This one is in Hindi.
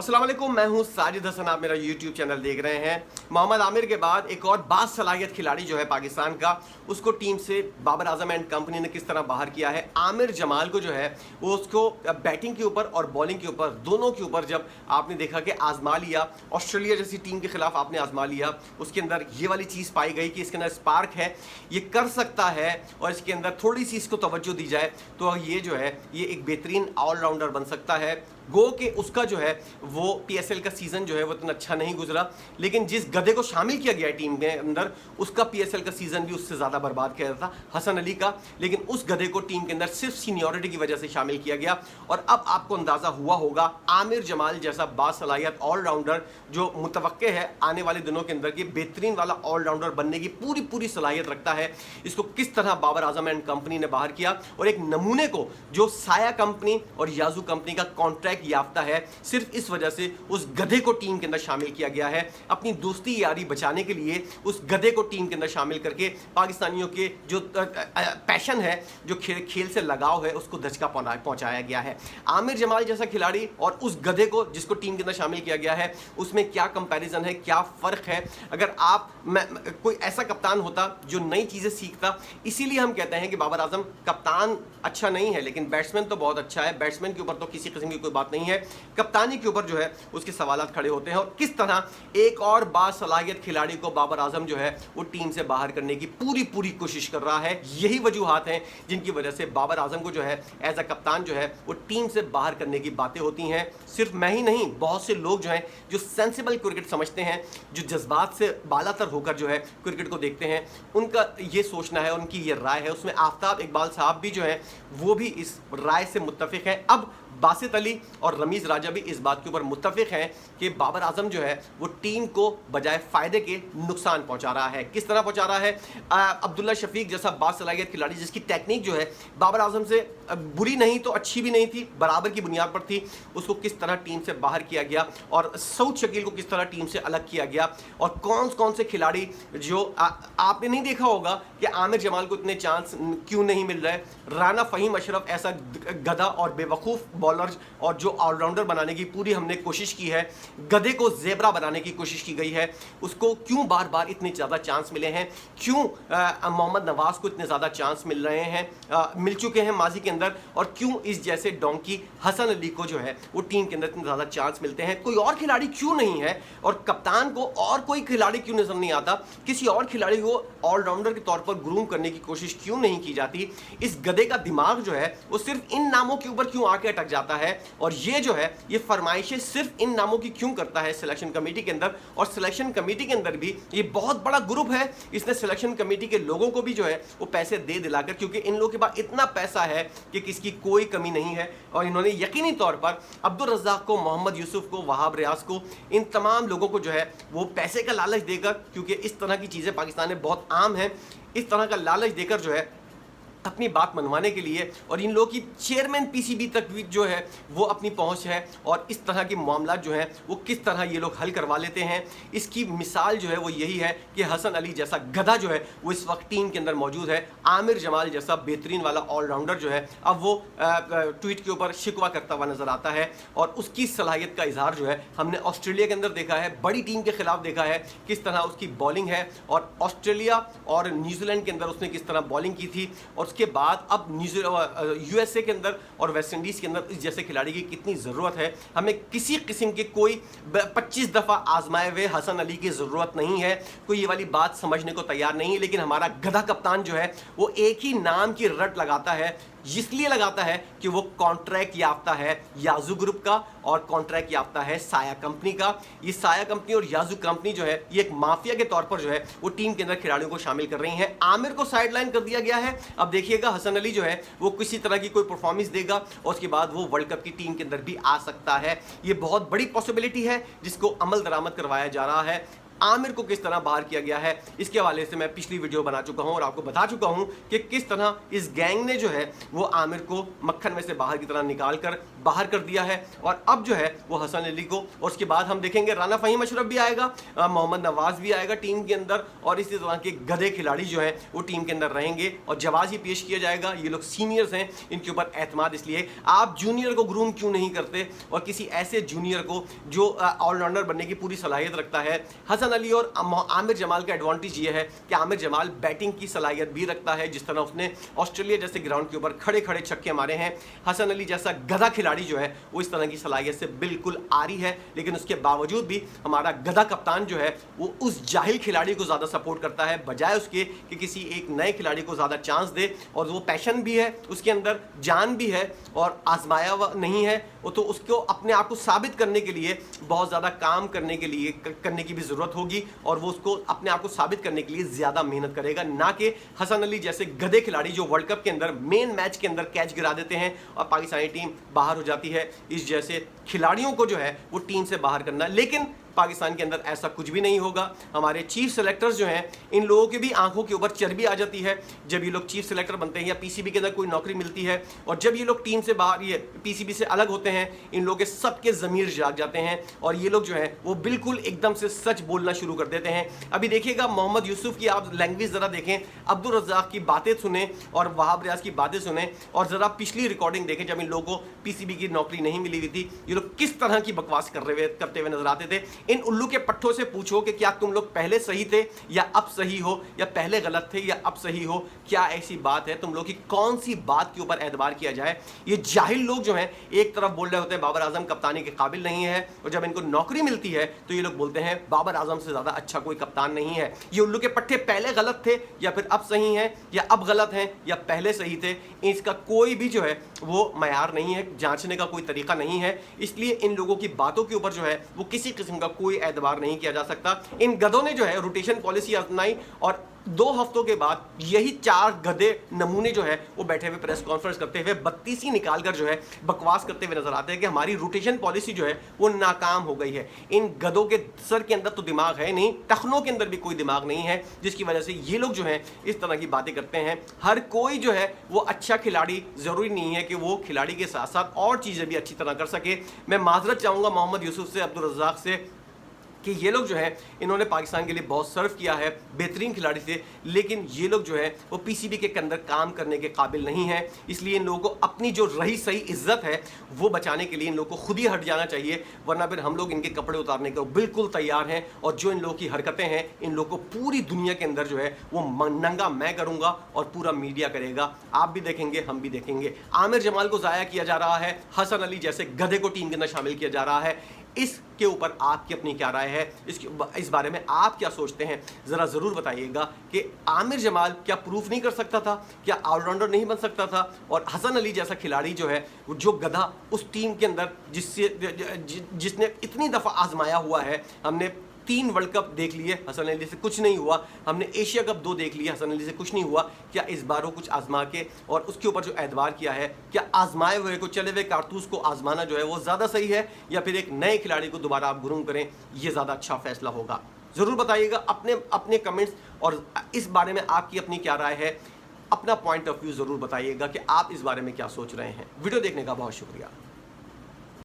अस्सलाम वालेकुम, मैं हूं साजिद हसन। आप मेरा YouTube चैनल देख रहे हैं। मोहम्मद आमिर के बाद एक और बासलाहियत खिलाड़ी जो है पाकिस्तान का, उसको टीम से बाबर आजम एंड कंपनी ने किस तरह बाहर किया है। आमिर जमाल को जो है वो उसको बैटिंग के ऊपर और बॉलिंग के ऊपर, दोनों के ऊपर जब आपने देखा कि आजमा लिया, ऑस्ट्रेलिया जैसी टीम के खिलाफ आपने आजमा लिया, उसके अंदर ये वाली चीज़ पाई गई कि इसके अंदर स्पार्क है, ये कर सकता है और इसके अंदर थोड़ी सी इसको तवज्जो दी जाए तो ये जो है ये एक बेहतरीन ऑलराउंडर बन सकता है। गो के उसका जो है वो PSL का सीज़न जो है वो इतना अच्छा नहीं गुजरा, लेकिन जिस गधे को शामिल किया गया टीम के अंदर उसका PSL का सीज़न भी उससे ज़्यादा बर्बाद किया था, हसन अली का। लेकिन उस गधे को टीम के अंदर सिर्फ सीनियरिटी की वजह से शामिल किया गया और अब आपको अंदाज़ा हुआ होगा आमिर जमाल जैसा बासलाहियत ऑलराउंडर जो मुतवक्के है आने वाले दिनों के अंदर कि बेहतरीन वाला ऑलराउंडर बनने की पूरी सलाहियत रखता है, इसको किस तरह बाबर आजम एंड कंपनी ने बाहर किया और एक नमूने को जो साया कंपनी और याजू कंपनी का कॉन्ट्रैक्ट याफ्ता है, सिर्फ इस वजह से उस गधे को टीम के अंदर शामिल किया गया है। अपनी दोस्ती यारी बचाने के लिए उस गधे को टीम के अंदर शामिल करके पाकिस्तानियों के जो पैशन है, जो खेल से लगाव है, उसको धचका पहुंचाया गया है। आमिर जमाल जैसा खिलाड़ी और उस गधे को जिसको टीम के अंदर शामिल किया गया है, उसमें क्या कंपैरिजन है, क्या फ़र्क है। अगर कोई ऐसा कप्तान होता जो नई चीज़ें सीखता, इसीलिए हम कहते हैं कि बाबर आजम कप्तान अच्छा नहीं है लेकिन बैट्समैन तो बहुत अच्छा है। बैट्समैन के ऊपर तो किसी किस्म की कोई बात नहीं है, कप्तानी के ऊपर जो है उसके सवालात खड़े होते हैं। और किस तरह एक और बासलाहियत खिलाड़ी को बाबर आजम जो है वो टीम से बाहर करने की पूरी कोशिश कर रहा है। यही वजूहात हैं जिनकी वजह से बाबर आजम को जो है एज अ कप्तान जो है वो टीम से बाहर करने की बातें होती हैं। सिर्फ मैं ही नहीं, बहुत से लोग जो हैं जो सेंसिबल क्रिकेट समझते हैं, जो जज्बात से बालातर होकर जो है क्रिकेट को देखते हैं, उनका ये सोचना है, उनकी ये राय है। उसमें आफ्ताब इकबाल साहब भी जो है वो भी इस राय से मुत्तफिक हैं। अब बासित अली और रमीज़ राजा भी इस बात के ऊपर मुत्तफिक हैं कि बाबर आजम जो है वो टीम को बजाय फ़ायदे के नुकसान पहुंचा रहा है। किस तरह पहुंचा रहा है? अब्दुल्ला शफीक जैसा बासलाहियत खिलाड़ी जिसकी टेक्निक जो है बाबर आजम से बुरी नहीं तो अच्छी भी नहीं थी, बराबर की बुनियाद पर थी, उसको किस तरह टीम से बाहर किया गया और सऊद शकील को किस तरह टीम से अलग किया गया। और कौन से खिलाड़ी जो आपने नहीं देखा होगा कि आमिर जमाल को इतने चांस क्यों नहीं मिल रहे। राना फ़हीम अशरफ ऐसा गधा और बेवकूफ़ बॉलर और जो ऑलराउंडर बनाने की पूरी हमने कोशिश की है, गधे को ज़ेबरा बनाने की कोशिश की गई है, उसको क्यों बार बार इतने ज़्यादा चांस मिले हैं? क्यों मोहम्मद नवाज़ को इतने ज़्यादा चांस मिल रहे हैं, मिल चुके हैं माजी के अंदर, और क्यों इस जैसे डोंकी हसन अली को जो है वो टीम के अंदर इतने ज़्यादा चांस मिलते हैं? कोई और खिलाड़ी क्यों नहीं है? और कप्तान को और कोई खिलाड़ी क्यों नजर नहीं आता? किसी और खिलाड़ी को ऑलराउंडर के तौर पर ग्रूम करने की कोशिश क्यों नहीं की जाती? इस गधे का दिमाग जो है वो सिर्फ इन नामों के ऊपर क्यों आके अटक जाता है? और ये जो है ये फरमाइशें सिर्फ इन नामों की क्यों करता है सिलेक्शन कमेटी के अंदर? और सिलेक्शन कमेटी के अंदर भी ये बहुत बड़ा ग्रुप है, इसने सिलेक्शन कमेटी के लोगों को भी जो है वो पैसे दे दिलाकर, क्योंकि इन लोगों के पास इतना पैसा है कि किसकी कोई कमी नहीं है, और इन्होंने यकीनी तौर पर अब्दुल रज़्ज़ाक को, मोहम्मद यूसुफ को, वहाब रियाज को, इन तमाम लोगों को जो है वो पैसे का लालच देकर, क्योंकि इस तरह की चीज़ें पाकिस्तान में बहुत आम हैं, इस तरह का लालच देकर जो है अपनी बात मनवाने के लिए, और इन लोगों की चेयरमैन PCB तक भी जो है वो अपनी पहुंच है, और इस तरह के मामला जो हैं वो किस तरह ये लोग हल करवा लेते हैं। इसकी मिसाल जो है वो यही है कि हसन अली जैसा गधा जो है वो इस वक्त टीम के अंदर मौजूद है। आमिर जमाल जैसा बेहतरीन वाला ऑलराउंडर जो है अब वो ट्वीट के ऊपर शिकवा करता हुआ नज़र आता है, और उसकी सलाहियत का इजहार जो है हमने ऑस्ट्रेलिया के अंदर देखा है, बड़ी टीम के खिलाफ देखा है किस तरह उसकी बॉलिंग है, और ऑस्ट्रेलिया और न्यूजीलैंड के अंदर उसने किस तरह बॉलिंग की थी, और उसके बाद अब USA के अंदर और वेस्ट इंडीज़ के अंदर इस जैसे खिलाड़ी की कितनी ज़रूरत है। हमें किसी किस्म के कोई 25 दफ़ा आजमाए हुए हसन अली की ज़रूरत नहीं है, कोई ये वाली बात समझने को तैयार नहीं है। लेकिन हमारा गधा कप्तान जो है वो एक ही नाम की रट लगाता है, इसलिए लगाता है कि वो कॉन्ट्रैक्ट याफ्ता है याजू ग्रुप का और कॉन्ट्रैक्ट याफ्ता है साया कंपनी का। ये साया कंपनी और याजू कंपनी जो है ये एक माफिया के तौर पर जो है वो टीम के अंदर खिलाड़ियों को शामिल कर रही हैं। आमिर को साइडलाइन कर दिया गया है। अब देखिएगा हसन अली जो है वो किसी तरह की कोई परफॉर्मेंस देगा और उसके बाद वो वर्ल्ड कप की टीम के अंदर भी आ सकता है। ये बहुत बड़ी पॉसिबिलिटी है जिसको अमल दरामद करवाया जा रहा है। आमिर को किस तरह बाहर किया गया है, इसके हवाले से मैं पिछली वीडियो बना चुका हूं और आपको बता चुका हूं कि किस तरह इस गैंग ने जो है वो आमिर को मक्खन में से बाहर की तरह निकाल कर बाहर कर दिया है। और अब जो है वो हसन अली को, और उसके बाद हम देखेंगे राना फ़हीम अशरफ भी आएगा, मोहम्मद नवाज भी आएगा टीम के अंदर, और इसी तरह के गधे खिलाड़ी जो हैं वो टीम के अंदर रहेंगे और जवाब ही पेश किया जाएगा। ये लोग सीनियर्स हैं, इनके ऊपर एतमाद इसलिए। आप जूनियर को ग्रूम क्यों नहीं करते और किसी ऐसे जूनियर को जो ऑलराउंडर बनने की पूरी सलाहियत रखता है। हसन अली और आमिर जमाल का एडवांटेज ये है कि आमिर जमाल बैटिंग की सलाहियत भी रखता है, जिस तरह उसने ऑस्ट्रेलिया जैसे ग्राउंड के ऊपर खड़े खड़े छक्के मारे हैं। हसन अली जैसा गधा खिलाड़ी जो है वो इस तरह की सलाहियत से बिल्कुल आरी है, लेकिन उसके बावजूद भी हमारा गधा कप्तान जो है वो उस जाहिल खिलाड़ी को ज़्यादा सपोर्ट करता है, बजाय उसके कि किसी एक नए खिलाड़ी को ज़्यादा चांस दे। और वो पैशन भी है, उसके अंदर जान भी है और आजमाया हुआ नहीं है, वो तो उसको अपने आप को साबित करने के लिए बहुत ज़्यादा काम करने की भी ज़रूरत होगी, और वो उसको अपने आप को साबित करने के लिए ज़्यादा मेहनत करेगा, ना कि हसन अली जैसे गधे खिलाड़ी जो वर्ल्ड कप के अंदर मेन मैच के अंदर कैच गिरा देते हैं और पाकिस्तानी टीम बाहर हो जाती है। इस जैसे खिलाड़ियों को जो है वो टीम से बाहर करना, लेकिन पाकिस्तान के अंदर ऐसा कुछ भी नहीं होगा। हमारे चीफ सेलेक्टर्स जो हैं, इन लोगों की भी आंखों के ऊपर चर्बी आ जाती है जब ये लोग चीफ सेलेक्टर बनते हैं या पीसीबी के अंदर कोई नौकरी मिलती है, और जब ये लोग टीम से बाहर, ये पीसीबी से अलग होते हैं, इन लोगों के सबके ज़मीर जाग जाते हैं और ये लोग जो है वो बिल्कुल एकदम से सच बोलना शुरू कर देते हैं। अभी देखिएगा मोहम्मद यूसुफ की आप लैंग्वेज ज़रा देखें, अब्दुल रज़ाक की बातें सुने और वहाब रियाज की बातें सुने, और ज़रा पिछली रिकॉर्डिंग देखें जब इन लोगों को पीसीबी की नौकरी नहीं मिली हुई थी, ये लोग किस तरह की बकवास करते हुए नजर आते थे। इन उल्लू के पट्टों से पूछो कि क्या तुम लोग पहले सही थे या अब सही हो, या पहले गलत थे या अब सही हो, क्या ऐसी बात है, तुम लोग की कौन सी बात के ऊपर एतबार किया जाए। ये जाहिल लोग जो हैं एक तरफ बोल रहे होते हैं बाबर आजम कप्तानी के काबिल नहीं है, और जब इनको नौकरी मिलती है तो ये लोग बोलते हैं बाबर आजम से ज्यादा अच्छा कोई कप्तान नहीं है। ये उल्लू के पट्टे पहले गलत थे या फिर अब सही हैं, या अब गलत हैं या पहले सही थे, इसका कोई भी जो है वो मयार नहीं है, जांचने का कोई तरीका नहीं है। इसलिए इन लोगों की बातों के ऊपर जो है वो किसी किस्म का कोई एतबार नहीं किया जा सकता। इन गधों ने जो है रोटेशन पॉलिसी अपनाई और 2 हफ्तों के बाद यही 4 गधे नमूने जो है वो बैठे हुए प्रेस कॉन्फ्रेंस करते हुए बत्तीसी निकालकर जो है बकवास करते हुए नजर आते हैं कि हमारी रोटेशन पॉलिसी जो है वो नाकाम हो गई है। इन गधों के सर के अंदर तो दिमाग है नहीं, टखनों के अंदर भी कोई दिमाग नहीं है, जिसकी वजह से ये लोग जो है इस तरह की बातें करते हैं। हर कोई जो है वो अच्छा खिलाड़ी ज़रूरी नहीं है कि वो खिलाड़ी के साथ साथ और चीज़ें भी अच्छी तरह कर सके। मैं माजरत चाहूँगा मोहम्मद यूसुफ से, अब्दुल रज़ाक से, कि ये लोग जो है इन्होंने पाकिस्तान के लिए बहुत सर्व किया है, बेहतरीन खिलाड़ी थे, लेकिन ये लोग जो है वो पीसीबी के अंदर काम करने के काबिल नहीं है। इसलिए इन लोगों को अपनी जो रही सही इज्जत है वो बचाने के लिए इन लोगों को खुद ही हट जाना चाहिए, वरना फिर हम लोग इनके कपड़े उतारने को बिल्कुल तैयार हैं। और जो इन लोगों की हरकतें हैं, इन लोगों को पूरी दुनिया के अंदर जो है वो नंगा मैं करूँगा और पूरा मीडिया करेगा, आप भी देखेंगे, हम भी देखेंगे। आमिर जमाल को ज़ाया किया जा रहा है, हसन अली जैसे गधे को टीम के अंदर शामिल किया जा रहा है। इसके ऊपर आपकी अपनी क्या राय है, इस बारे में आप क्या सोचते हैं, ज़रा ज़रूर बताइएगा। कि आमिर जमाल क्या प्रूफ नहीं कर सकता था, क्या ऑलराउंडर नहीं बन सकता था, और हसन अली जैसा खिलाड़ी जो है जो गधा उस टीम के अंदर जिसने इतनी दफ़ा आजमाया हुआ है, हमने 3 वर्ल्ड कप देख लिए, हसन अली से कुछ नहीं हुआ, हमने एशिया कप 2 देख लिए, हसन अली से कुछ नहीं हुआ, क्या इस बार वो कुछ आजमा के और उसके ऊपर जो एतबार किया है, क्या आजमाए हुए को, चले हुए कारतूस को आजमाना जो है वो ज़्यादा सही है, या फिर एक नए खिलाड़ी को दोबारा आप गुरूम करें, ये ज़्यादा अच्छा फैसला होगा। ज़रूर बताइएगा अपने कमेंट्स, और इस बारे में आपकी अपनी क्या राय है, अपना पॉइंट ऑफ व्यू ज़रूर बताइएगा कि आप इस बारे में क्या सोच रहे हैं। वीडियो देखने का बहुत शुक्रिया।